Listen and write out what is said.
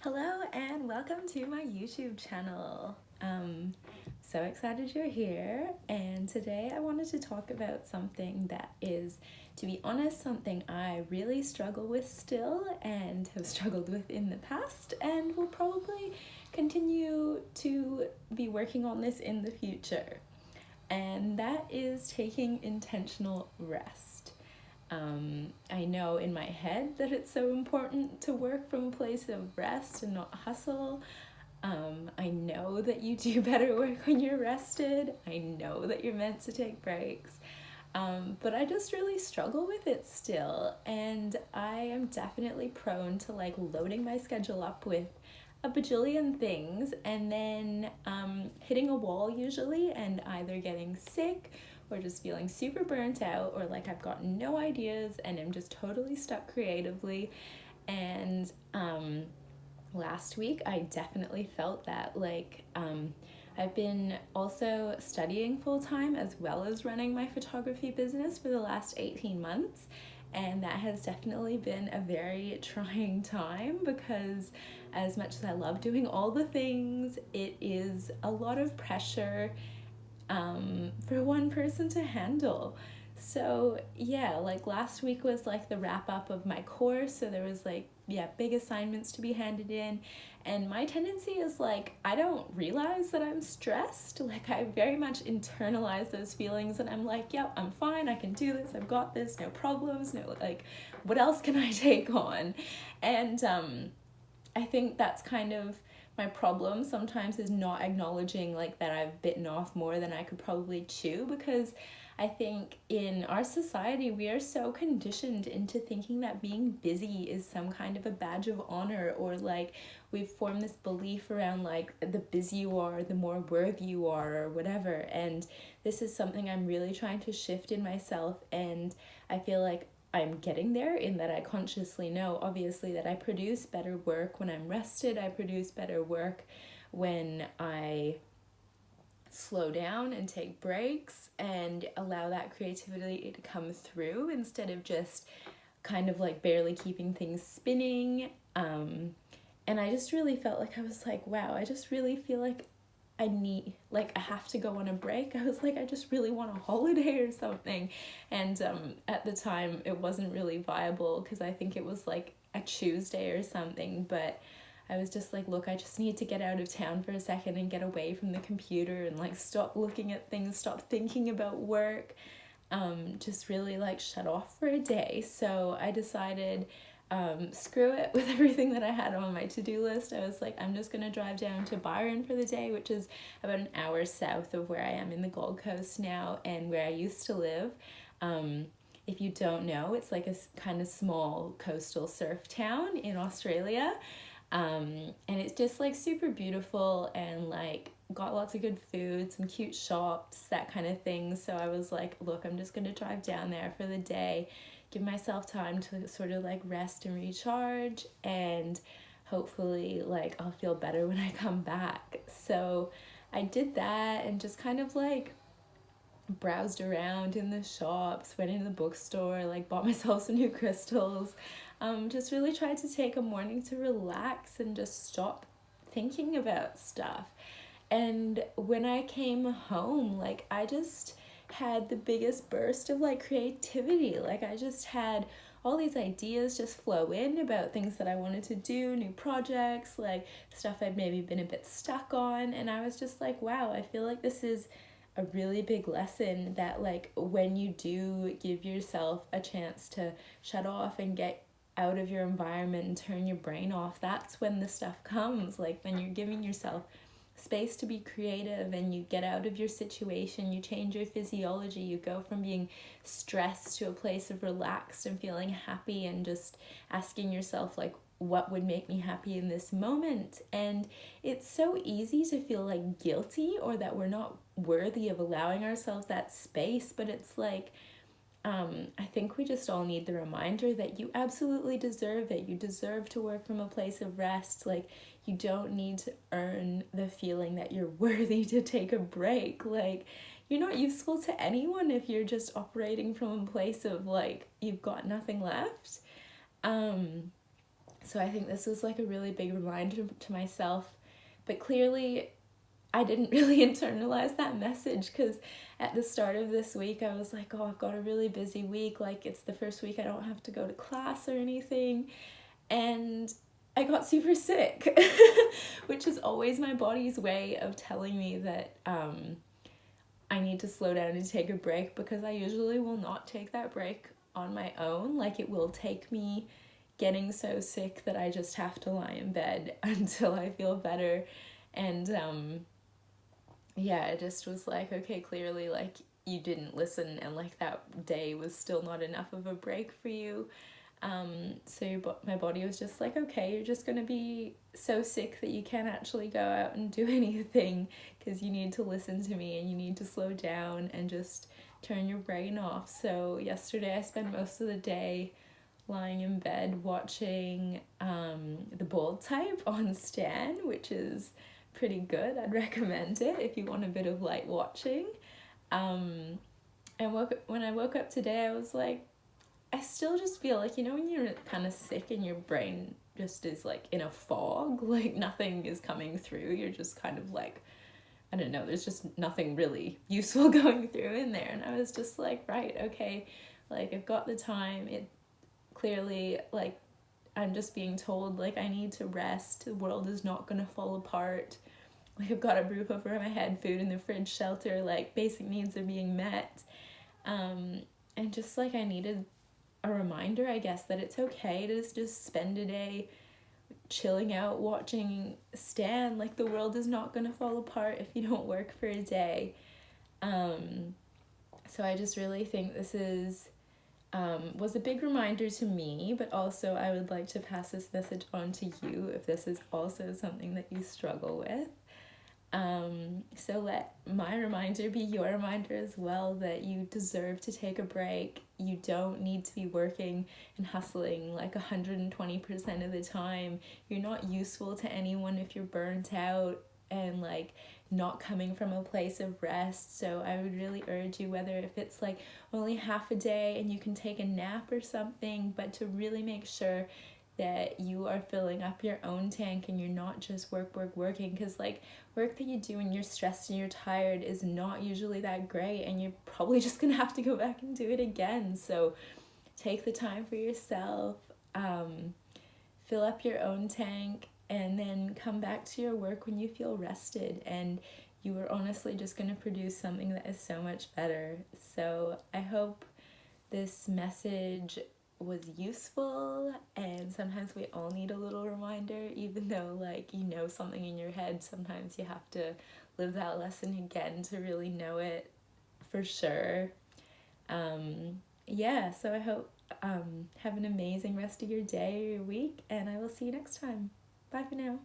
Hello and welcome to my YouTube channel. So excited you're here, and today I wanted to talk about something that is, to be honest, something I really struggle with still and have struggled with in the past and will probably continue to be working on this in the future. And that is taking intentional rest. I know in my head that it's so important to work from a place of rest and not hustle. I know that you do better work when you're rested. I know that you're meant to take breaks. But I just really struggle with it still. And I am definitely prone to like loading my schedule up with a bajillion things and then hitting a wall usually and either getting sick or just feeling super burnt out or like I've got no ideas and I'm just totally stuck creatively. And last week I definitely felt that I've been also studying full time as well as running my photography business for the last 18 months. And that has definitely been a very trying time because, as much as I love doing all the things, it is a lot of pressure for one person to handle. So yeah, like last week was like the wrap up of my course. So there was like, yeah, big assignments to be handed in. And my tendency is like, I don't realize that I'm stressed. Like I very much internalize those feelings and I'm like, yep, I'm fine. I can do this. I've got this. No problems. No, like, what else can I take on? And I think that's kind of my problem sometimes, is not acknowledging like that I've bitten off more than I could probably chew, because I think in our society we are so conditioned into thinking that being busy is some kind of a badge of honor, or like we've formed this belief around like the busier you are, the more worthy you are, or whatever. And this is something I'm really trying to shift in myself, and I feel like I'm getting there in that I consciously know, obviously, that I produce better work when I'm rested. I produce better work when I slow down and take breaks and allow that creativity to come through instead of just kind of like barely keeping things spinning. And I just really felt like I was like, wow, I just really feel like I have to go on a break. I was like, I just really want a holiday or something. And at the time, it wasn't really viable because I think it was like a Tuesday or something. But I was just like, look, I just need to get out of town for a second and get away from the computer and like stop looking at things, stop thinking about work, just really like shut off for a day. So I decided, screw it with everything that I had on my to-do list. I was like, I'm just gonna drive down to Byron for the day, which is about an hour south of where I am in the Gold Coast now and where I used to live. If you don't know, it's like a kind of small coastal surf town in Australia. And it's just like super beautiful and like got lots of good food, some cute shops, that kind of thing. So I was like, look, I'm just gonna drive down there for the day, give myself time to sort of like rest and recharge, and hopefully like I'll feel better when I come back. So I did that and just kind of like browsed around in the shops, went into the bookstore, like bought myself some new crystals. Just really tried to take a morning to relax and just stop thinking about stuff. And when I came home, like I just had the biggest burst of like creativity. Like I just had all these ideas just flow in about things that I wanted to do, new projects, like stuff I'd maybe been a bit stuck on. And I was just like, wow, I feel like this is a really big lesson, that like when you do give yourself a chance to shut off and get out of your environment and turn your brain off, that's when the stuff comes. Like when you're giving yourself space to be creative and you get out of your situation, you change your physiology, you go from being stressed to a place of relaxed and feeling happy and just asking yourself like, what would make me happy in this moment? And it's so easy to feel like guilty or that we're not worthy of allowing ourselves that space, but it's like, I think we just all need the reminder that you absolutely deserve it. You deserve to work from a place of rest. Like, you don't need to earn the feeling that you're worthy to take a break. Like, you're not useful to anyone if you're just operating from a place of like, you've got nothing left. So I think this was like a really big reminder to myself, but clearly I didn't really internalize that message, because at the start of this week I was like, oh, I've got a really busy week, like it's the first week I don't have to go to class or anything, and I got super sick, which is always my body's way of telling me that I need to slow down and take a break, because I usually will not take that break on my own. Like, it will take me getting so sick that I just have to lie in bed until I feel better. And yeah, it just was like, okay, clearly, like, you didn't listen, and like that day was still not enough of a break for you. So my body was just like, okay, you're just gonna be so sick that you can't actually go out and do anything, because you need to listen to me and you need to slow down and just turn your brain off. So yesterday I spent most of the day lying in bed watching The Bold Type on Stan, which is pretty good. I'd recommend it if you want a bit of light watching. And when I woke up today, I was like, I still just feel like, you know, when you're kind of sick and your brain just is like in a fog, like nothing is coming through. You're just kind of like, I don't know, there's just nothing really useful going through in there. And I was just like, right, okay, like I've got the time. It clearly, like, I'm just being told, like, I need to rest. The world is not going to fall apart. Like, I've got a roof over my head, food in the fridge, shelter, like, basic needs are being met. And just, like, I needed a reminder, I guess, that it's okay to just spend a day chilling out, watching Stan. Like, the world is not going to fall apart if you don't work for a day. So I just really think this was a big reminder to me, but also I would like to pass this message on to you if this is also something that you struggle with. So let my reminder be your reminder as well, that you deserve to take a break. You don't need to be working and hustling like 120% of the time. You're not useful to anyone if you're burnt out and like not coming from a place of rest. So I would really urge you, whether if it's like only half a day and you can take a nap or something, but to really make sure that you are filling up your own tank and you're not just working, because like work that you do when you're stressed and you're tired is not usually that great, and you're probably just gonna have to go back and do it again. So take the time for yourself, fill up your own tank, and then come back to your work when you feel rested, and you are honestly just going to produce something that is so much better. So I hope this message was useful, and sometimes we all need a little reminder, even though like you know something in your head, sometimes you have to live that lesson again to really know it for sure. Yeah, so I hope have an amazing rest of your day or your week, and I will see you next time. Bye for now.